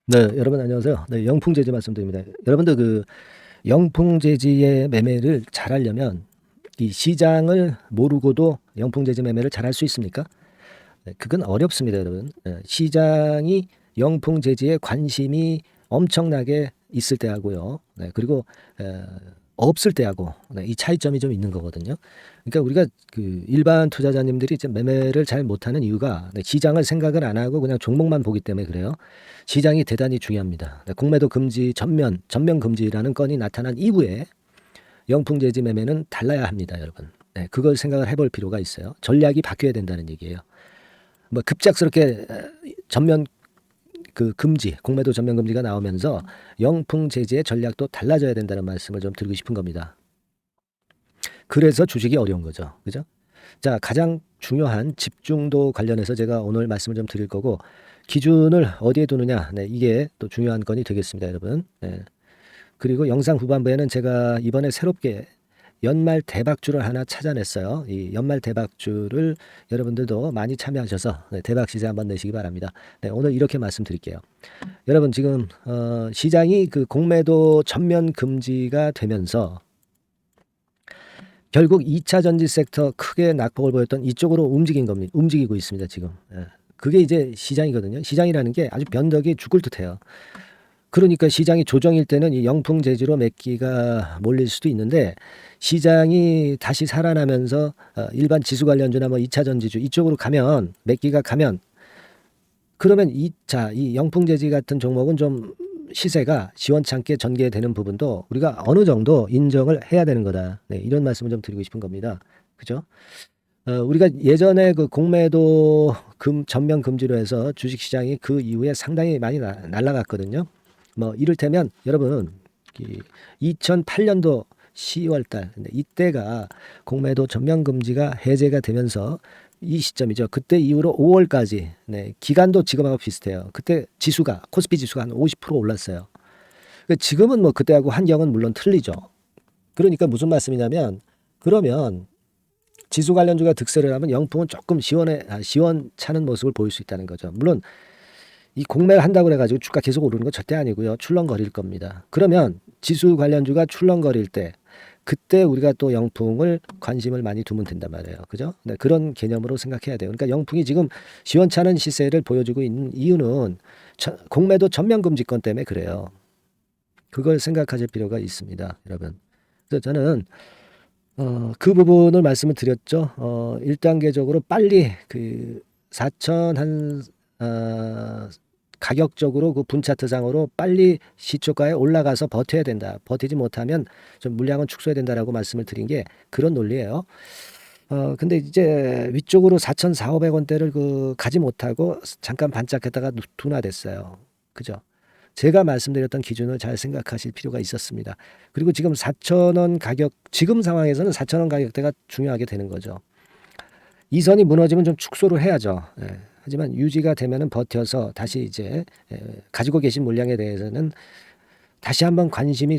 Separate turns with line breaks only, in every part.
네, 여러분 안녕하세요. 네, 영풍재지 말씀드립니다. 여러분들 영풍재지의 매매를 잘하려면 이 시장을 모르고도 영풍재지 매매를 잘할 수 있습니까? 네, 그건 어렵습니다, 여러분. 시장이 영풍재지에 관심이 엄청나게 있을 때하고요. 네, 그리고 없을 때하고, 네, 이 차이점이 좀 있는 거거든요. 그러니까 우리가 그 일반 투자자님들이 이제 매매를 잘 못하는 이유가, 네, 시장을 생각을 안 하고 그냥 종목만 보기 때문에 그래요. 시장이 대단히 중요합니다. 네, 공매도 금지 전면 금지라는 건이 나타난 이후에 영풍재지 매매는 달라야 합니다, 여러분. 네, 그걸 생각을 해볼 필요가 있어요. 전략이 바뀌어야 된다는 얘기예요. 뭐 급작스럽게 전면 공매도 전면 금지가 나오면서 영풍 제재의 전략도 달라져야 된다는 말씀을 좀 드리고 싶은 겁니다. 그래서 주식이 어려운 거죠. 그죠? 자, 가장 중요한 집중도 관련해서 제가 오늘 말씀을 좀 드릴 거고, 기준을 어디에 두느냐. 네, 이게 또 중요한 건이 되겠습니다, 여러분. 네. 그리고 영상 후반부에는 제가 이번에 새롭게 연말 대박주를 하나 찾아냈어요. 이 연말 대박주를 여러분들도 많이 참여하셔서, 네, 대박 시세 한번 내시기 바랍니다. 네, 오늘 이렇게 말씀드릴게요. 여러분 지금 시장이 그 공매도 전면 금지가 되면서 결국 2차 전지 섹터 크게 낙폭을 보였던 이쪽으로 움직이고 있습니다, 지금. 예. 그게 이제 시장이거든요. 시장이라는 게 아주 변덕이 죽을 듯해요. 그러니까 시장이 조정일 때는 이 영풍 재지로 매기가 몰릴 수도 있는데, 시장이 다시 살아나면서 일반 지수 관련주나 뭐 2차 전지주 이쪽으로 가면, 매기가 가면, 그러면 이 영풍 재지 같은 종목은 좀 시세가 시원찮게 전개되는 부분도 우리가 어느 정도 인정을 해야 되는 거다. 네, 이런 말씀을 좀 드리고 싶은 겁니다. 그죠? 우리가 예전에 그 공매도 전면 금지로 해서 주식 시장이 그 이후에 상당히 많이 날아갔거든요. 뭐 이를테면 여러분 2008년도 10월 달 이때가 공매도 전면 금지가 해제가 되면서 이 시점이죠. 그때 이후로 5월까지, 네, 기간도 지금하고 비슷해요. 그때 지수가 코스피 지수가 한 50% 올랐어요. 지금은 뭐 그때하고 환경은 물론 틀리죠. 그러니까 무슨 말씀이냐면, 그러면 지수 관련주가 득세를 하면 영풍은 조금 시원찮은 모습을 보일 수 있다는 거죠. 물론 이 공매를 한다고 해가지고 주가 계속 오르는 건 절대 아니고요. 출렁거릴 겁니다. 그러면 지수 관련주가 출렁거릴 때 그때 우리가 또 영풍을 관심을 많이 두면 된단 말이에요. 그죠? 네, 그런 개념으로 생각해야 돼요. 그러니까 영풍이 지금 시원찮은 시세를 보여주고 있는 이유는 공매도 전면 금지권 때문에 그래요. 그걸 생각하실 필요가 있습니다, 여러분. 그래서 저는 그 부분을 말씀을 드렸죠. 1단계적으로 빨리 그 4천 가격적으로 그 분차트상으로 빨리 시초가에 올라가서 버텨야 된다. 버티지 못하면 좀 물량은 축소해야 된다라고 말씀을 드린 게 그런 논리예요. 근데 이제 위쪽으로 4,400~500원대를 가지 못하고 잠깐 반짝했다가 둔화됐어요. 그죠? 제가 말씀드렸던 기준을 잘 생각하실 필요가 있었습니다. 그리고 지금 4,000원 가격, 지금 상황에서는 4,000원 가격대가 중요하게 되는 거죠. 이 선이 무너지면 좀 축소를 해야죠. 예. 하지만 유지가 되면은 버텨서 다시 이제 가지고 계신 물량에 대해서는 다시 한번 관심이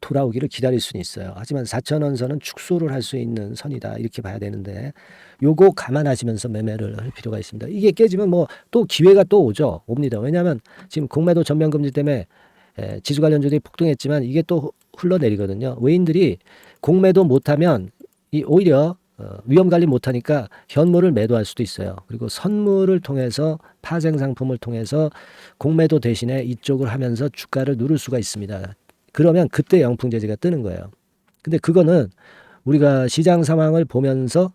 돌아오기를 기다릴 수는 있어요. 하지만 4,000원 선은 축소를 할 수 있는 선이다, 이렇게 봐야 되는데, 요거 감안하시면서 매매를 할 필요가 있습니다. 이게 깨지면 뭐 또 기회가 또 옵니다. 왜냐하면 지금 공매도 전면 금지 때문에 지수 관련주들이 폭등했지만 이게 또 흘러내리거든요. 외인들이 공매도 못하면 오히려 위험 관리 못하니까 현물을 매도할 수도 있어요. 그리고 선물을 통해서 파생 상품을 통해서 공매도 대신에 이쪽을 하면서 주가를 누를 수가 있습니다. 그러면 그때 영풍 제재가 뜨는 거예요. 근데 그거는 우리가 시장 상황을 보면서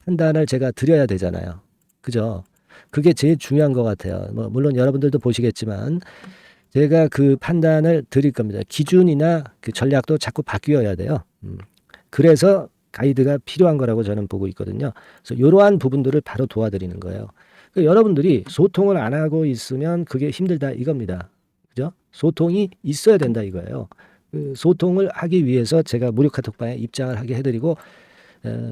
판단을 제가 드려야 되잖아요. 그죠? 그게 제일 중요한 것 같아요. 뭐 물론 여러분들도 보시겠지만 제가 그 판단을 드릴 겁니다. 기준이나 그 전략도 자꾸 바뀌어야 돼요. 그래서 가이드가 필요한 거라고 저는 보고 있거든요. 그래서 이러한 부분들을 바로 도와드리는 거예요. 그러니까 여러분들이 소통을 안 하고 있으면 그게 힘들다 이겁니다. 그죠? 소통이 있어야 된다 이거예요. 그 소통을 하기 위해서 제가 무료 카톡방에 입장을 하게 해드리고,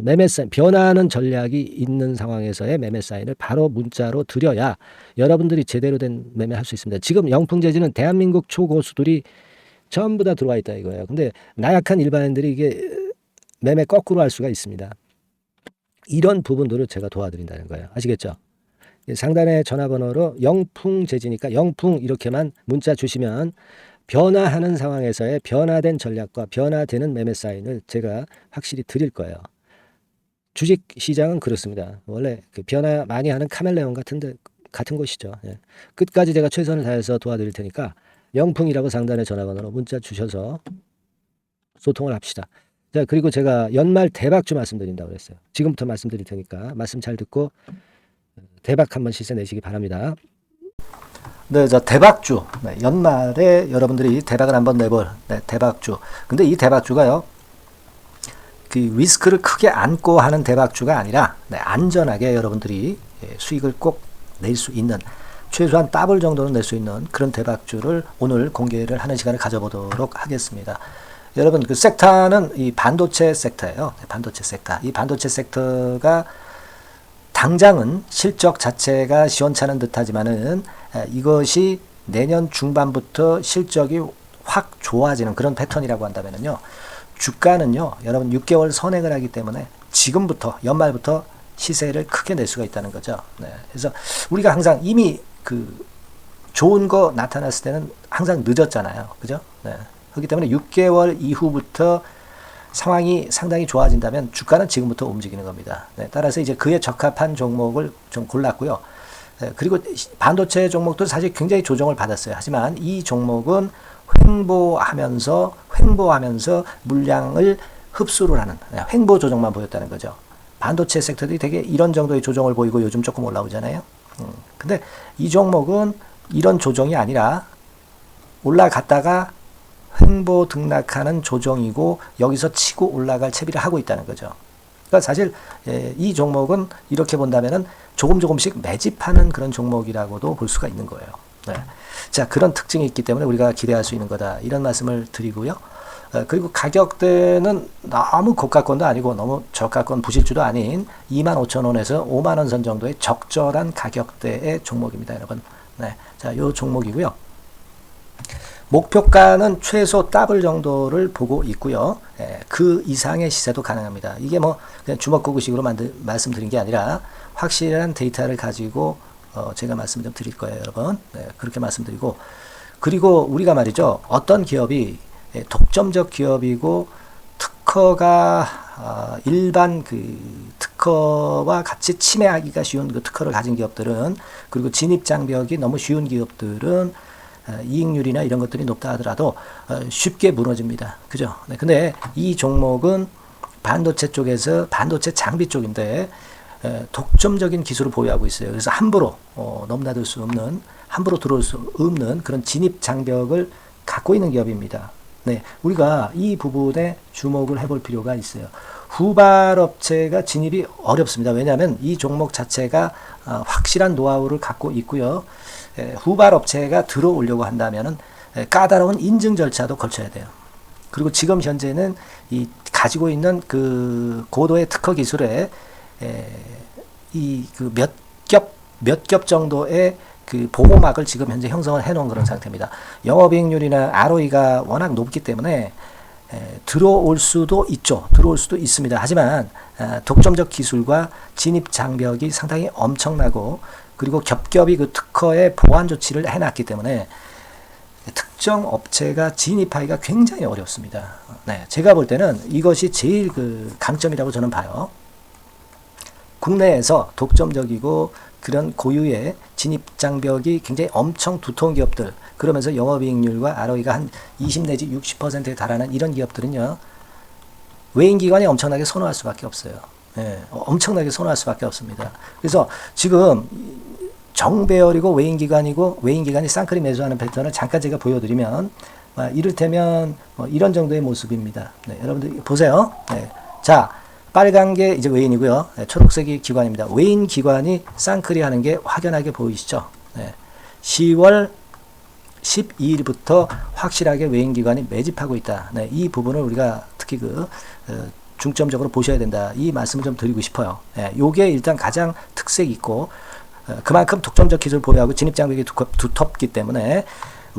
매매 사인, 변화하는 전략이 있는 상황에서의 매매 사인을 바로 문자로 드려야 여러분들이 제대로 된 매매할 수 있습니다. 지금 영풍재지는 대한민국 초고수들이 전부 다 들어와 있다 이거예요. 근데 나약한 일반인들이 이게 매매 거꾸로 할 수가 있습니다. 이런 부분들을 제가 도와드린다는 거예요. 아시겠죠? 상단의 전화번호로 영풍제지니까 영풍 이렇게만 문자 주시면 변화하는 상황에서의 변화된 전략과 변화되는 매매 사인을 제가 확실히 드릴 거예요. 주식 시장은 그렇습니다. 원래 그 변화 많이 하는 카멜레온 같은 것이죠. 예. 끝까지 제가 최선을 다해서 도와드릴 테니까 영풍이라고 상단의 전화번호로 문자 주셔서 소통을 합시다. 자, 그리고 제가 연말 대박주 말씀드린다고 그랬어요. 지금부터 말씀드릴 테니까 말씀 잘 듣고 대박 한번 시세 내시기 바랍니다. 네, 자, 대박주. 네, 연말에 여러분들이 대박을 한번 내볼 대박주. 근데 이 대박주가요, 그 리스크를 크게 안고 하는 대박주가 아니라 안전하게 여러분들이 수익을 꼭 낼 수 있는, 최소한 더블 정도는 낼 수 있는 그런 대박주를 오늘 공개를 하는 시간을 가져보도록 하겠습니다. 여러분, 그 섹터는 이 반도체 섹터예요. 반도체 섹터. 이 반도체 섹터가 당장은 실적 자체가 시원찮은 듯하지만은 이것이 내년 중반부터 실적이 확 좋아지는 그런 패턴이라고 한다면은요, 주가는요, 여러분 6개월 선행을 하기 때문에 지금부터 연말부터 시세를 크게 낼 수가 있다는 거죠. 네. 그래서 우리가 항상 이미 그 좋은 거 나타났을 때는 항상 늦었잖아요. 그죠? 네. 그렇기 때문에 6개월 이후부터 상황이 상당히 좋아진다면 주가는 지금부터 움직이는 겁니다. 네. 따라서 이제 그에 적합한 종목을 좀 골랐고요. 네. 그리고 반도체 종목도 사실 굉장히 조정을 받았어요. 하지만 이 종목은 횡보하면서 물량을 흡수를 하는 횡보 조정만 보였다는 거죠. 반도체 섹터들이 되게 이런 정도의 조정을 보이고 요즘 조금 올라오잖아요. 근데 이 종목은 이런 조정이 아니라 올라갔다가 횡보 등락하는 조정이고 여기서 치고 올라갈 채비를 하고 있다는 거죠. 그러니까 사실 이 종목은 이렇게 본다면은 조금씩 매집하는 그런 종목이라고도 볼 수가 있는 거예요. 네. 자, 그런 특징이 있기 때문에 우리가 기대할 수 있는 거다. 이런 말씀을 드리고요. 그리고 가격대는 너무 고가권도 아니고 너무 저가권 부실주도 아닌 25,000원에서 50,000원 선 정도의 적절한 가격대의 종목입니다, 여러분. 네. 자, 요 종목이고요. 목표가는 최소 더블 정도를 보고 있고요. 그 이상의 시세도 가능합니다. 이게 뭐 그냥 주먹구구식으로 말씀드린 게 아니라 확실한 데이터를 가지고 제가 말씀 좀 드릴 거예요, 여러분. 네, 그렇게 말씀드리고, 그리고 우리가 말이죠, 어떤 기업이 독점적 기업이고 특허가 일반 그 특허와 같이 침해하기가 쉬운 그 특허를 가진 기업들은, 그리고 진입 장벽이 너무 쉬운 기업들은 이익률이나 이런 것들이 높다 하더라도 쉽게 무너집니다. 그죠? 네, 근데 이 종목은 반도체 쪽에서 반도체 장비 쪽인데 독점적인 기술을 보유하고 있어요. 그래서 함부로 넘나들 수 없는, 함부로 들어올 수 없는 그런 진입 장벽을 갖고 있는 기업입니다. 네, 우리가 이 부분에 주목을 해볼 필요가 있어요. 후발업체가 진입이 어렵습니다. 왜냐하면 이 종목 자체가 확실한 노하우를 갖고 있고요. 후발업체가 들어오려고 한다면은 까다로운 인증 절차도 거쳐야 돼요. 그리고 지금 현재는 이 가지고 있는 그 고도의 특허 기술에 이 그 몇 겹 정도의 그 보호막을 지금 현재 형성을 해놓은 그런 상태입니다. 영업이익률이나 ROE가 워낙 높기 때문에 들어올 수도 있죠. 들어올 수도 있습니다. 하지만 독점적 기술과 진입 장벽이 상당히 엄청나고, 그리고 겹겹이 그 특허의 보완 조치를 해놨기 때문에 특정 업체가 진입하기가 굉장히 어렵습니다. 네, 제가 볼 때는 이것이 제일 그 강점이라고 저는 봐요. 국내에서 독점적이고 그런 고유의 진입 장벽이 굉장히 엄청 두터운 기업들, 그러면서 영업이익률과 ROE가 한 20 내지 60%에 달하는 이런 기업들은요, 외인기관이 엄청나게 선호할 수밖에 없어요. 예, 엄청나게 선호할 수밖에 없습니다. 그래서 지금 정배열이고 외인기관이 쌍끌이 매수하는 패턴을 잠깐 제가 보여드리면, 이를테면 이런 정도의 모습입니다. 네, 여러분들 보세요. 네, 자, 빨간 게 이제 외인이고요. 네, 초록색이 기관입니다. 외인 기관이 쌍끌이 하는 게 확연하게 보이시죠? 네, 10월 12일부터 확실하게 외인 기관이 매집하고 있다. 네, 이 부분을 우리가 특히 중점적으로 보셔야 된다. 이 말씀을 좀 드리고 싶어요. 네, 요게 일단 가장 특색이 있고, 그만큼 독점적 기술을 보유하고 진입 장벽이 두텁기 때문에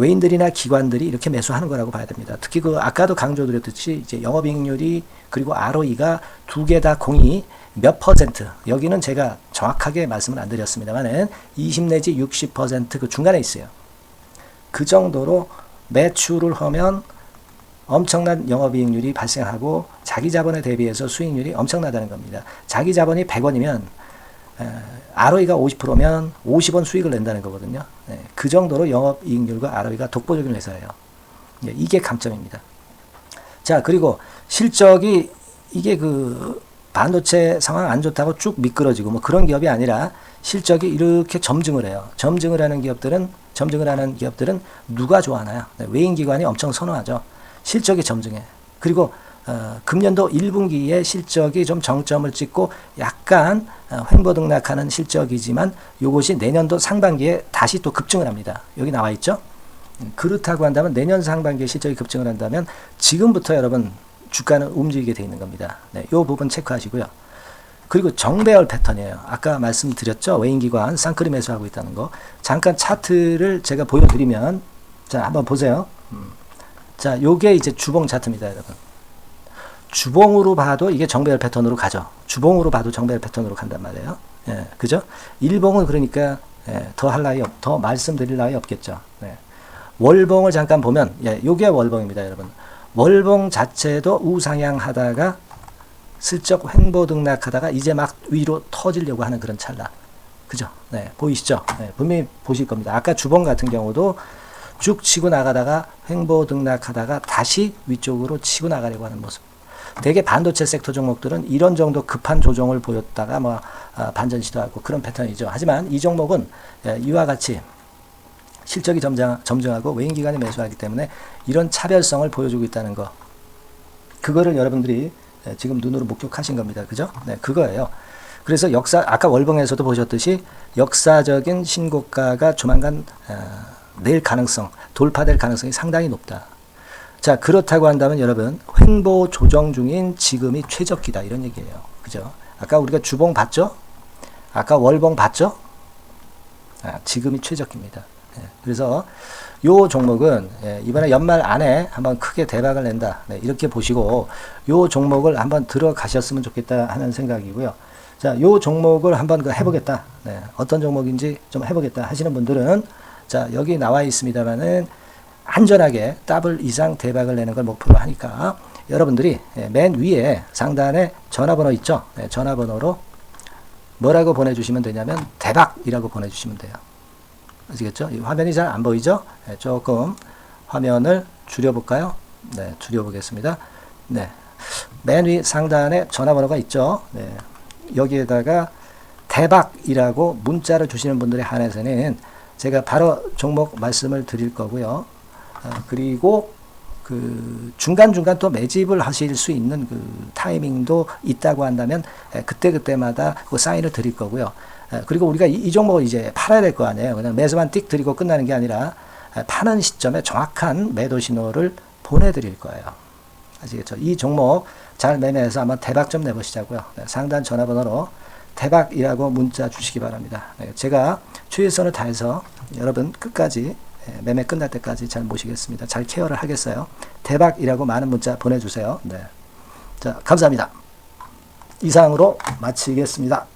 외인들이나 기관들이 이렇게 매수하는 거라고 봐야 됩니다. 특히 그 아까도 강조드렸듯이 이제 영업이익률이 그리고 ROE가 두 개 다 공이 몇 퍼센트, 여기는 제가 정확하게 말씀을 안 드렸습니다만은 20 내지 60% 그 중간에 있어요. 그 정도로 매출을 하면 엄청난 영업이익률이 발생하고 자기 자본에 대비해서 수익률이 엄청나다는 겁니다. 자기 자본이 100원이면 ROE가 50%면 50원 수익을 낸다는 거거든요. 그 정도로 영업이익률과 ROE가 독보적인 회사예요. 이게 강점입니다. 자, 그리고 실적이 이게 그 반도체 상황 안 좋다고 쭉 미끄러지고 뭐 그런 기업이 아니라 실적이 이렇게 점증을 해요. 점증을 하는 기업들은 누가 좋아하나요? 외인기관이 엄청 선호하죠. 실적이 점증해. 그리고 금년도 1분기에 실적이 좀 정점을 찍고 약간 횡보등락하는 실적이지만 이것이 내년도 상반기에 다시 또 급증을 합니다. 여기 나와 있죠. 그렇다고 한다면 내년 상반기에 실적이 급증을 한다면 지금부터 여러분 주가는 움직이게 되어 있는 겁니다. 이 부분 체크하시고요. 그리고 정배열 패턴이에요. 아까 말씀드렸죠. 외인기관 쌍끌이 매수하고 있다는 거. 잠깐 차트를 제가 보여드리면 자, 한번 보세요. 자, 요게 이제 주봉 차트입니다, 여러분. 주봉으로 봐도 이게 정배열 패턴으로 가죠. 주봉으로 봐도 정배열 패턴으로 간단 말이에요. 예, 그죠? 일봉은 그러니까 더 말씀드릴 나위 없겠죠. 월봉을 잠깐 보면 요게 월봉입니다, 여러분. 월봉 자체도 우상향하다가 슬쩍 횡보등락하다가 이제 막 위로 터지려고 하는 그런 찰나. 그죠? 보이시죠? 분명히 보실 겁니다. 아까 주봉 같은 경우도 쭉 치고 나가다가 횡보등락하다가 다시 위쪽으로 치고 나가려고 하는 모습. 대개 반도체 섹터 종목들은 이런 정도 급한 조정을 보였다가 반전 시도하고 그런 패턴이죠. 하지만 이 종목은 이와 같이 실적이 점증하고 외인기관이 매수하기 때문에 이런 차별성을 보여주고 있다는 거. 그거를 여러분들이 지금 눈으로 목격하신 겁니다. 그죠? 그거예요. 그래서 아까 월봉에서도 보셨듯이 역사적인 신고가가 조만간 돌파될 가능성이 상당히 높다. 자, 그렇다고 한다면 여러분, 횡보 조정 중인 지금이 최적기다. 이런 얘기예요. 그죠? 아까 우리가 주봉 봤죠? 아까 월봉 봤죠? 지금이 최적기입니다. 그래서 요 종목은 이번에 연말 안에 한번 크게 대박을 낸다. 이렇게 보시고 요 종목을 한번 들어가셨으면 좋겠다 하는 생각이고요. 자, 요 종목을 한번 해보겠다. 어떤 종목인지 좀 해보겠다 하시는 분들은 자, 여기 나와 있습니다만은 안전하게 더블 이상 대박을 내는 걸 목표로 하니까 여러분들이 맨 위에 상단에 전화번호 있죠? 전화번호로 뭐라고 보내주시면 되냐면 대박이라고 보내주시면 돼요. 아시겠죠? 이 화면이 잘 안 보이죠? 조금 화면을 줄여볼까요? 줄여보겠습니다. 맨 위 상단에 전화번호가 있죠? 여기에다가 대박이라고 문자를 주시는 분들에 한해서는 제가 바로 종목 말씀을 드릴 거고요. 그리고 그 중간중간 또 매집을 하실 수 있는 그 타이밍도 있다고 한다면 그때마다 그 사인을 드릴 거고요. 그리고 우리가 이 종목을 이제 팔아야 될 거 아니에요. 그냥 매수만 띡 드리고 끝나는 게 아니라 파는 시점에 정확한 매도 신호를 보내드릴 거예요. 아시겠죠? 이 종목 잘 매매해서 한번 대박 좀 내보시자고요. 상단 전화번호로 대박이라고 문자 주시기 바랍니다. 제가 최선을 다해서 여러분 끝까지 매매 끝날 때까지 잘 모시겠습니다. 잘 케어를 하겠어요. 대박이라고 많은 문자 보내주세요. 자, 감사합니다. 이상으로 마치겠습니다.